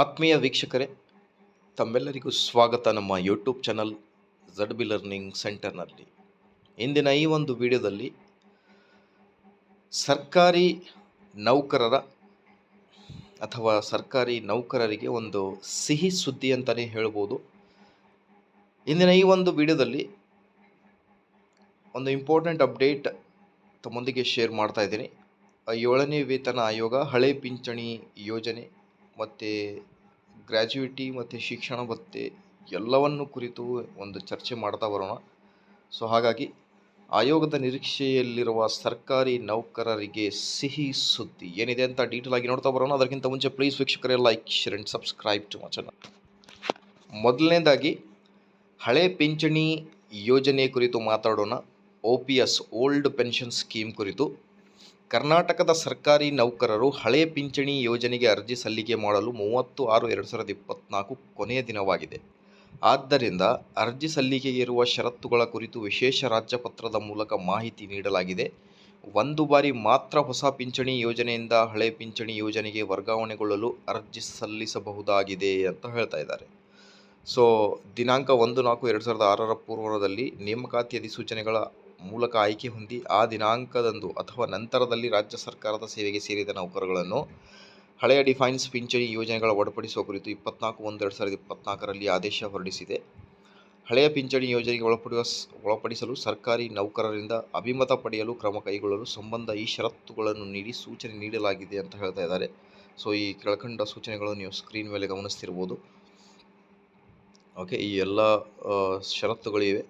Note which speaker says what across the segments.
Speaker 1: ಆತ್ಮೀಯ ವೀಕ್ಷಕರೇ, ತಮ್ಮೆಲ್ಲರಿಗೂ ಸ್ವಾಗತ ನಮ್ಮ ಯೂಟ್ಯೂಬ್ ಚಾನಲ್ ZB ಲರ್ನಿಂಗ್ ಸೆಂಟರ್ನಲ್ಲಿ. ಇಂದಿನ ಈ ಒಂದು ವಿಡಿಯೋದಲ್ಲಿ ಸರ್ಕಾರಿ ನೌಕರರ ಅಥವಾ ಸರ್ಕಾರಿ ನೌಕರರಿಗೆ ಒಂದು ಸಿಹಿ ಸುದ್ದಿ ಅಂತಲೇ ಹೇಳ್ಬೋದು. ಇಂದಿನ ಈ ಒಂದು ವಿಡಿಯೋದಲ್ಲಿ ಒಂದು ಇಂಪಾರ್ಟೆಂಟ್ ಅಪ್ಡೇಟ್ ತಮ್ಮೊಂದಿಗೆ ಶೇರ್ ಮಾಡ್ತಾ ಇದ್ದೀನಿ. 7ನೇ ವೇತನ ಆಯೋಗ, ಹಳೆ ಪಿಂಚಣಿ ಯೋಜನೆ ಮತ್ತು ಗ್ರ್ಯಾಜುಯಿಟಿ ಮತ್ತು ಶಿಕ್ಷಣ ಭತ್ಯೆ ಎಲ್ಲವನ್ನು ಕುರಿತು ಒಂದು ಚರ್ಚೆ ಮಾಡ್ತಾ ಬರೋಣ. ಸೊ ಹಾಗಾಗಿ ಆಯೋಗದ ನಿರೀಕ್ಷೆಯಲ್ಲಿರುವ ಸರ್ಕಾರಿ ನೌಕರರಿಗೆ ಸಿಹಿ ಸುದ್ದಿ ಏನಿದೆ ಅಂತ ಡೀಟೇಲ್ ಆಗಿ ನೋಡ್ತಾ ಬರೋಣ. ಅದಕ್ಕಿಂತ ಮುಂಚೆ ಪ್ಲೀಸ್ ವೀಕ್ಷಕರೇ, like, share and subscribe to my channel. ಮೊದಲನೇದಾಗಿ ಹಳೆ ಪಿಂಚಣಿ ಯೋಜನೆ ಕುರಿತು ಮಾತಾಡೋಣ. OPS ಓಲ್ಡ್ ಪೆನ್ಷನ್ ಸ್ಕೀಮ್ ಕುರಿತು. ಕರ್ನಾಟಕದ ಸರ್ಕಾರಿ ನೌಕರರು ಹಳೆ ಪಿಂಚಣಿ ಯೋಜನೆಗೆ ಅರ್ಜಿ ಸಲ್ಲಿಕೆ ಮಾಡಲು 30/6/2024 ಕೊನೆಯ ದಿನವಾಗಿದೆ. ಆದ್ದರಿಂದ ಅರ್ಜಿ ಸಲ್ಲಿಕೆಗೆ ಇರುವ ಷರತ್ತುಗಳ ಕುರಿತು ವಿಶೇಷ ರಾಜ್ಯಪತ್ರದ ಮೂಲಕ ಮಾಹಿತಿ ನೀಡಲಾಗಿದೆ. ಒಂದು ಬಾರಿ ಮಾತ್ರ ಹೊಸ ಪಿಂಚಣಿ ಯೋಜನೆಯಿಂದ ಹಳೆ ಪಿಂಚಣಿ ಯೋಜನೆಗೆ ವರ್ಗಾವಣೆಗೊಳ್ಳಲು ಅರ್ಜಿ ಸಲ್ಲಿಸಬಹುದಾಗಿದೆ ಅಂತ ಹೇಳ್ತಾ ಇದ್ದಾರೆ. ಸೊ ದಿನಾಂಕ 1/4/2006 ಪೂರ್ವದಲ್ಲಿ ನೇಮಕಾತಿ ಅಧಿಸೂಚನೆಗಳ ಮೂಲಕ ಆಯ್ಕೆ ಹೊಂದಿ ಆ ದಿನಾಂಕದಂದು ಅಥವಾ ನಂತರದಲ್ಲಿ ರಾಜ್ಯ ಸರ್ಕಾರದ ಸೇವೆಗೆ ಸೇರಿದ ನೌಕರಗಳನ್ನು ಹಳೆಯ ಡಿಫೈನ್ಸ್ ಪಿಂಚಣಿ ಯೋಜನೆಗಳ ಒಳಪಡಿಸುವ ಕುರಿತು 24/1/2024 ಆದೇಶ ಹೊರಡಿಸಿದೆ. ಹಳೆಯ ಪಿಂಚಣಿ ಯೋಜನೆಗೆ ಒಳಪಡಿಸಲು ಸರ್ಕಾರಿ ನೌಕರರಿಂದ ಅಭಿಮತ ಪಡೆಯಲು ಕ್ರಮ ಕೈಗೊಳ್ಳಲು ಸಂಬಂಧ ಈ ಷರತ್ತುಗಳನ್ನು ನೀಡಿ ಸೂಚನೆ ನೀಡಲಾಗಿದೆ ಅಂತ ಹೇಳ್ತಾ ಇದ್ದಾರೆ. ಸೊ ಈ ಕೆಳಕಂಡ ಸೂಚನೆಗಳು ನೀವು ಸ್ಕ್ರೀನ್ ಮೇಲೆ ಗಮನಿಸ್ತಿರ್ಬೋದು. ಓಕೆ, ಈ ಎಲ್ಲ ಷರತ್ತುಗಳಿವೆ.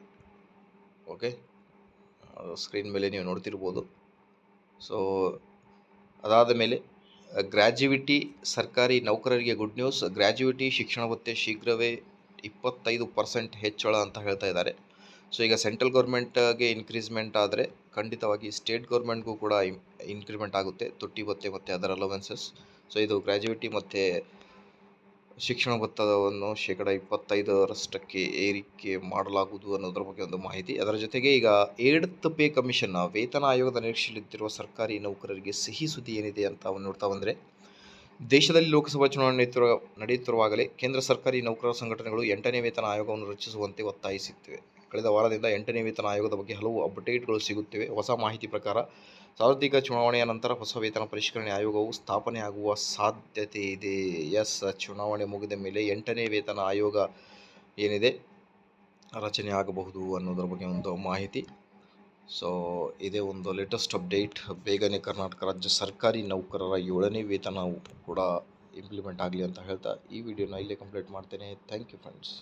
Speaker 1: ಓಕೆ, ಸ್ಕ್ರೀನ್ ಮೇಲೆ ನೀವು ನೋಡ್ತಿರ್ಬೋದು. ಸೊ ಅದಾದ ಮೇಲೆ ಗ್ರ್ಯಾಜುಯಿಟಿ ಸರ್ಕಾರಿ ನೌಕರರಿಗೆ ಗುಡ್ ನ್ಯೂಸ್. ಗ್ರ್ಯಾಜುಯಿಟಿ ಶಿಕ್ಷಣ ಭತ್ಯೆ ಶೀಘ್ರವೇ 25% ಹೆಚ್ಚಳ ಅಂತ ಹೇಳ್ತಾ ಇದ್ದಾರೆ. ಸೊ ಈಗ ಸೆಂಟ್ರಲ್ ಗೌರ್ಮೆಂಟ್ಗೆ ಇನ್ಕ್ರೀಸ್ಮೆಂಟ್ ಆದರೆ ಖಂಡಿತವಾಗಿ ಸ್ಟೇಟ್ ಗೌರ್ಮೆಂಟ್ಗೂ ಕೂಡ ಇನ್ಕ್ರಿಮೆಂಟ್ ಆಗುತ್ತೆ, ತುಟ್ಟಿ ಭತ್ಯೆ ಮತ್ತು ಅದರ ಅಲವೆನ್ಸಸ್. ಸೊ ಇದು ಗ್ರ್ಯಾಜುಯಿಟಿ ಮತ್ತು ಶಿಕ್ಷಣ ಭತ್ಯವನ್ನು 25% ಏರಿಕೆ ಮಾಡಲಾಗುವುದು ಅನ್ನೋದ್ರ ಬಗ್ಗೆ ಒಂದು ಮಾಹಿತಿ. ಅದರ ಜೊತೆಗೆ ಈಗ 8th ಪೇ ಕಮಿಷನ್ ವೇತನ ಆಯೋಗದ ನಿರೀಕ್ಷೆಯಲ್ಲಿದ್ದಿರುವ ಸರ್ಕಾರಿ ನೌಕರರಿಗೆ ಸಿಹಿ ಸುದ್ದಿ ಏನಿದೆ ಅಂತ ನೋಡ್ತಾ ಬಂದರೆ, ದೇಶದಲ್ಲಿ ಲೋಕಸಭಾ ಚುನಾವಣೆ ನಡೆಯುತ್ತಿರುವಾಗಲೇ ಕೇಂದ್ರ ಸರ್ಕಾರಿ ನೌಕರರ ಸಂಘಟನೆಗಳು 8ನೇ ವೇತನ ಆಯೋಗವನ್ನು ರಚಿಸುವಂತೆ ಒತ್ತಾಯಿಸುತ್ತಿವೆ. ಕಳೆದ ವಾರದಿಂದ 8ನೇ ವೇತನ ಆಯೋಗದ ಬಗ್ಗೆ ಹಲವು ಅಪ್ಡೇಟ್ಗಳು ಸಿಗುತ್ತಿವೆ. ಹೊಸ ಮಾಹಿತಿ ಪ್ರಕಾರ ಸಾರ್ವತ್ರಿಕ ಚುನಾವಣೆಯ ನಂತರ ಹೊಸ ವೇತನ ಪರಿಷ್ಕರಣೆ ಆಯೋಗವು ಸ್ಥಾಪನೆಯಾಗುವ ಸಾಧ್ಯತೆ ಇದೆ. ಚುನಾವಣೆ ಮುಗಿದ ಮೇಲೆ 8ನೇ ವೇತನ ಆಯೋಗ ಏನಿದೆ ರಚನೆ ಆಗಬಹುದು ಅನ್ನೋದ್ರ ಬಗ್ಗೆ ಒಂದು ಮಾಹಿತಿ. ಸೊ ಇದೇ ಒಂದು ಲೇಟೆಸ್ಟ್ ಅಪ್ಡೇಟ್. ಬೇಗನೆ ಕರ್ನಾಟಕ ರಾಜ್ಯ ಸರ್ಕಾರಿ ನೌಕರರ 7ನೇ ವೇತನ ಕೂಡ ಇಂಪ್ಲಿಮೆಂಟ್ ಆಗಲಿ ಅಂತ ಹೇಳ್ತಾ ಈ ವಿಡಿಯೋನ ಇಲ್ಲೇ ಕಂಪ್ಲೀಟ್ ಮಾಡ್ತೇನೆ. Thank you friends.